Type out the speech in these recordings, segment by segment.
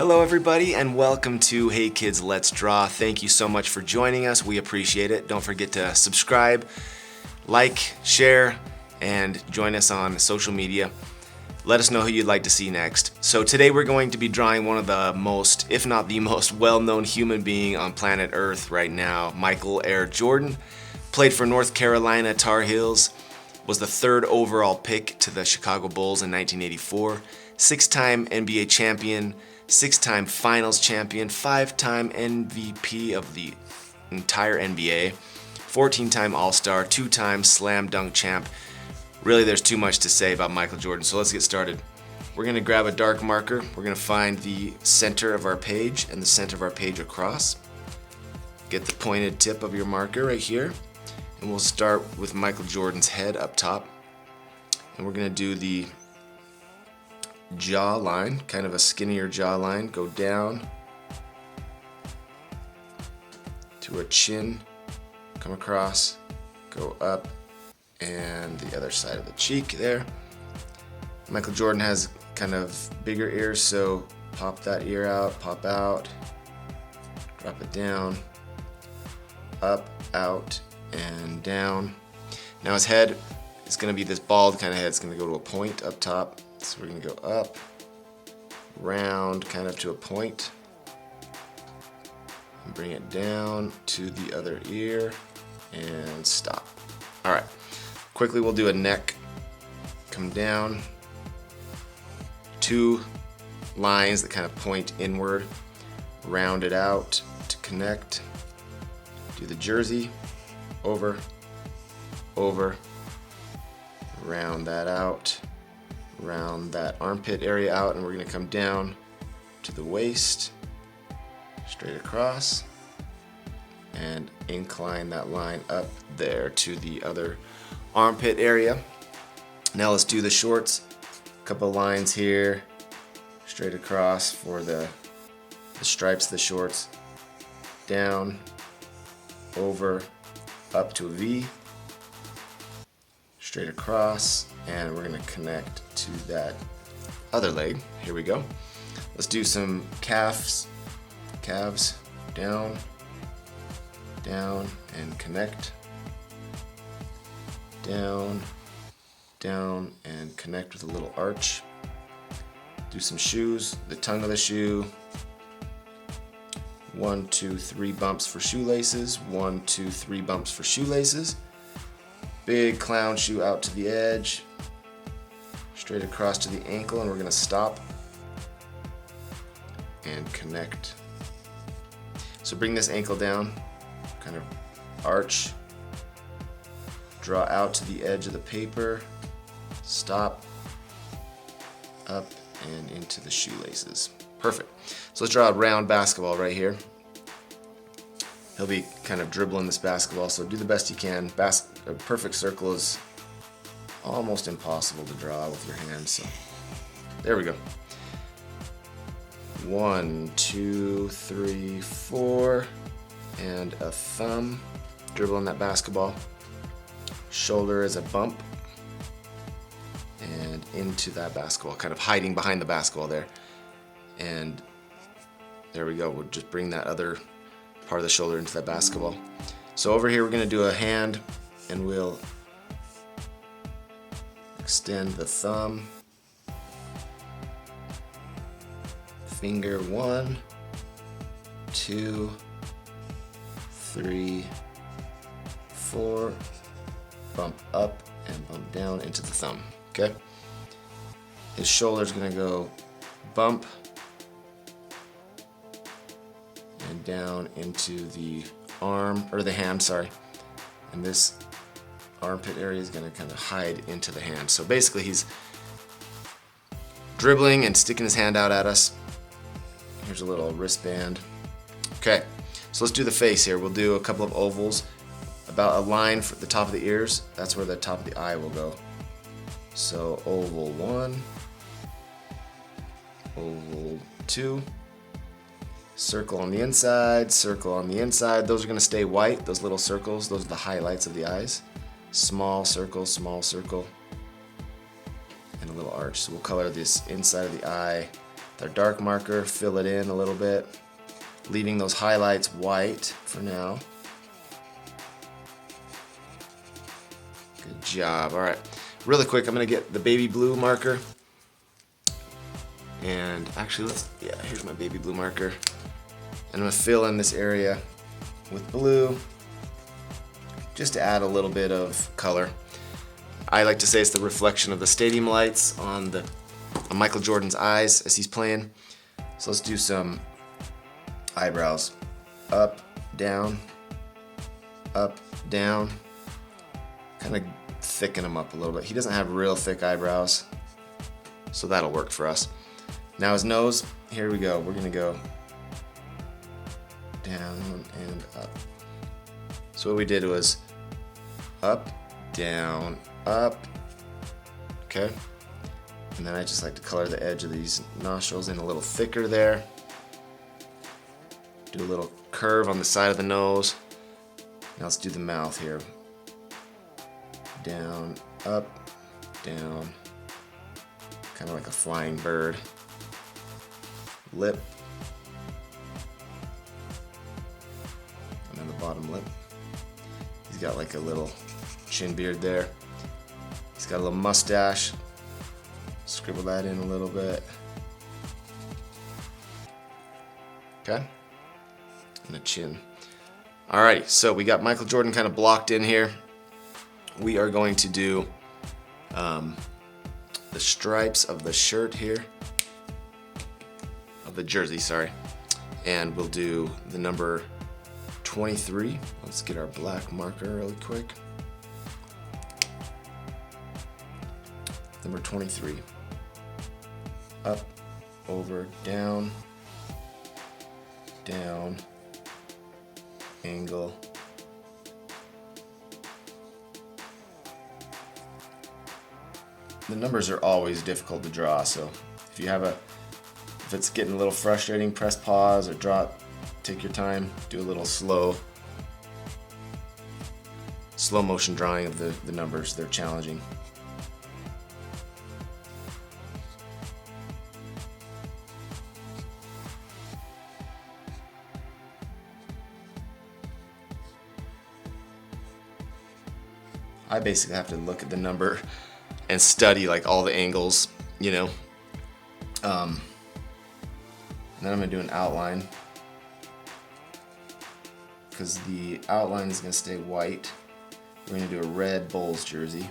Hello everybody and welcome to Hey Kids Let's Draw. Thank you so much for joining us. We appreciate it. Don't forget to subscribe, like, share, and join us on social media. Let us know who you'd like to see next. So today we're going to be drawing one of the most, if not the most well-known human being on planet Earth right now, Michael Air Jordan. Played for North Carolina Tar Heels, was the 3rd overall pick to the Chicago Bulls in 1984, 6-time NBA champion, 6-time finals champion, 5-time MVP of the entire NBA, 14-time All-Star, 2-time slam dunk champ. Really, there's too much to say about Michael Jordan, so let's get started. We're gonna grab a dark marker. We're gonna find the center of our page and the center of our page across. Get the pointed tip of your marker right here, and we'll start with Michael Jordan's head up top. And we're gonna do the jaw line, kind of a skinnier jaw line, go down to a chin, come across, go up, and the other side of the cheek there. Michael Jordan has kind of bigger ears, so pop that ear out, pop out, drop it down, up, out, and down. Now his head is going to be this bald kind of head. It's going to go to a point up top. So we're going to go up, round, kind of to a point, and bring it down to the other ear, and stop. All right, quickly we'll do a neck, come down, 2 lines that kind of point inward, round it out to connect, do the jersey, over, over, round that out, round that armpit area out, and we're going to come down to the waist, straight across, and incline that line up there to the other armpit area. Now let's do the shorts. A couple lines here, straight across for the stripes of the shorts, down, over, up to a V, straight across, and we're going to connect to that other leg. Here we go. Let's do some calves, down, down, and connect, down, down, and connect with a little arch. Do some shoes, the tongue of the shoe, 1, 2, 3 bumps for shoelaces, 1, 2, 3 bumps for shoelaces. Big clown shoe out to the edge, straight across to the ankle, and we're going to stop and connect. So bring this ankle down, kind of arch, draw out to the edge of the paper, stop, up, and into the shoelaces. Perfect. So let's draw a round basketball right here. He'll be kind of dribbling this basketball, so do the best you can. A perfect circle is almost impossible to draw with your hands, so there we go. 1, 2, 3, 4, and a thumb dribbling that basketball. Shoulder is a bump, and into that basketball, kind of hiding behind the basketball there. And there we go. We'll just bring that other part of the shoulder into that basketball. So over here we're going to do a hand, and we'll extend the thumb, finger 1, 2, 3, 4, bump up and bump down into the thumb. Okay? His shoulder's going to go bump and down into the arm, or the hand, sorry. And this armpit area is going to kind of hide into the hand. So basically he's dribbling and sticking his hand out at us. Here's a little wristband. Okay, so let's do the face here. We'll do a couple of ovals, about a line for the top of the ears. That's where the top of the eye will go. So oval 1, oval 2, circle on the inside, circle on the inside. Those are going to stay white, those little circles. Those are the highlights of the eyes. Small circle, and a little arch. So we'll color this inside of the eye With our dark marker, fill it in a little bit, leaving those highlights white for now. Good job. All right, really quick, I'm gonna get the baby blue marker. And actually, here's my baby blue marker. And I'm gonna fill in this area with blue, just to add a little bit of color. I like to say it's the reflection of the stadium lights on Michael Jordan's eyes as he's playing. So let's do some eyebrows. Up, down, kind of thicken them up a little bit. He doesn't have real thick eyebrows, so that'll work for us. Now his nose, here we go. We're gonna go down and up. So what we did was up, down, up, okay? And then I just like to color the edge of these nostrils in a little thicker there. Do a little curve on the side of the nose. Now let's do the mouth here. Down, up, down. Kind of like a flying bird. Lip. And then the bottom lip. He's got like a little chin beard there. He's got a little mustache. Scribble that in a little bit. Okay. And a chin. Alrighty, so we got Michael Jordan kind of blocked in here. We are going to do the stripes of the shirt here. Of the jersey, sorry. And we'll do the number 23. Let's get our black marker really quick. Number 23. Up, over, down, down, angle. The numbers are always difficult to draw, so if it's getting a little frustrating, press pause or draw, take your time, do a little slow motion drawing of the numbers. They're challenging. I basically have to look at the number and study like all the angles, you know. And then I'm gonna do an outline because the outline is gonna stay white. We're gonna do a red Bulls jersey.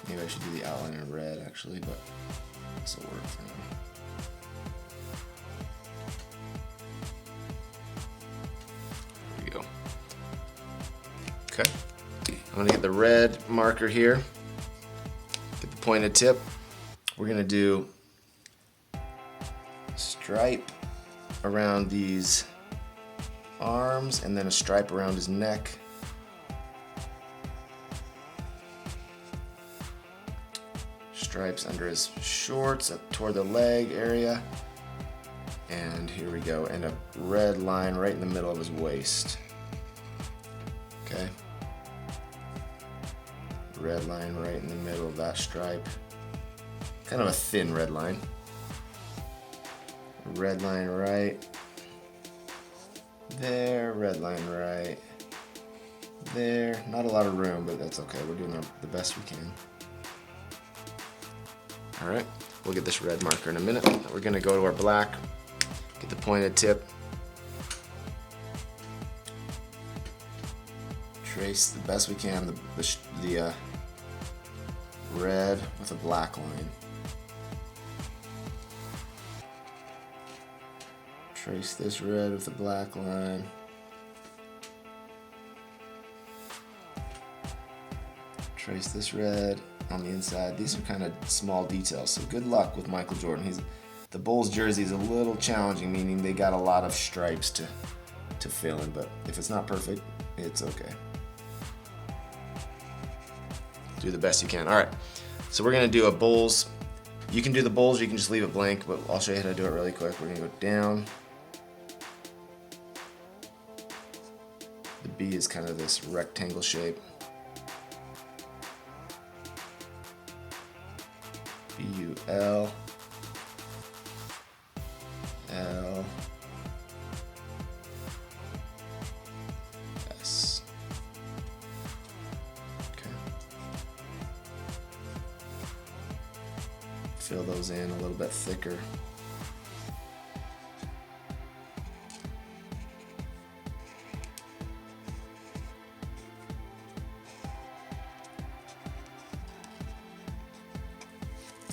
Maybe I should do the outline in red actually, but this will work for now. Okay, I'm gonna get the red marker here, get the pointed tip. We're gonna do stripe around these arms and then a stripe around his neck. Stripes under his shorts up toward the leg area. And here we go, and a red line right in the middle of his waist. Okay. Red line right in the middle of that stripe. Kind of a thin red line. Red line right there, red line right there. Not a lot of room, but that's okay. We're doing the best we can. All right, we'll get this red marker in a minute. We're gonna go to our black, get the pointed tip. Trace the best we can the red with a black line. Trace this red with a black line. Trace this red on the inside. These are kind of small details, so good luck with Michael Jordan. The Bulls jersey is a little challenging, meaning they got a lot of stripes to fill in, but if it's not perfect, it's okay. Do the best you can. All right, so we're gonna do a Bulls. You can do the Bulls, you can just leave it blank, but I'll show you how to do it really quick. We're gonna go down. The B is kind of this rectangle shape. P-U-L-L-S. Okay. Fill those in a little bit thicker.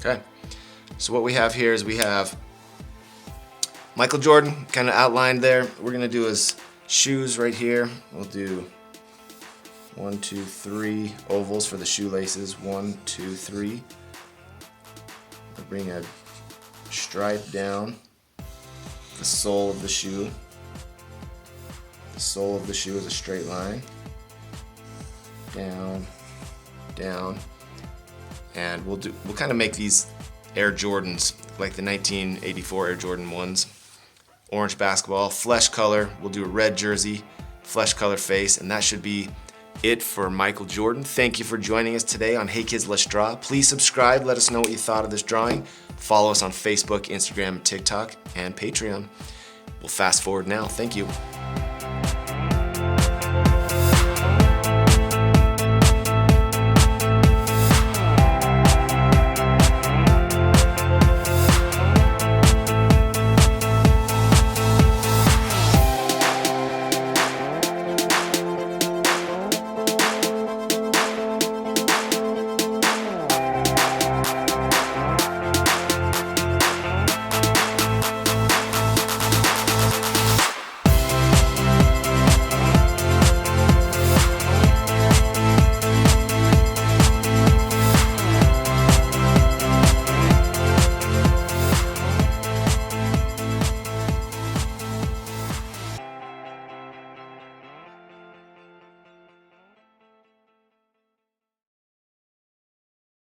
Okay, so what we have here is we have Michael Jordan kind of outlined there. We're gonna do his shoes right here. We'll do 1, 2, 3 ovals for the shoelaces. 1, 2, 3. We'll bring a stripe down the sole of the shoe. The sole of the shoe is a straight line. Down, down. And we'll kind of make these Air Jordans like the 1984 Air Jordan 1s. Orange basketball, flesh color. We'll do a red jersey, flesh color face, and that should be it for Michael Jordan. Thank you for joining us today on Hey Kids Let's Draw. Please subscribe. Let us know what you thought of this drawing. Follow us on Facebook, Instagram, TikTok, and Patreon. We'll fast forward now. Thank you.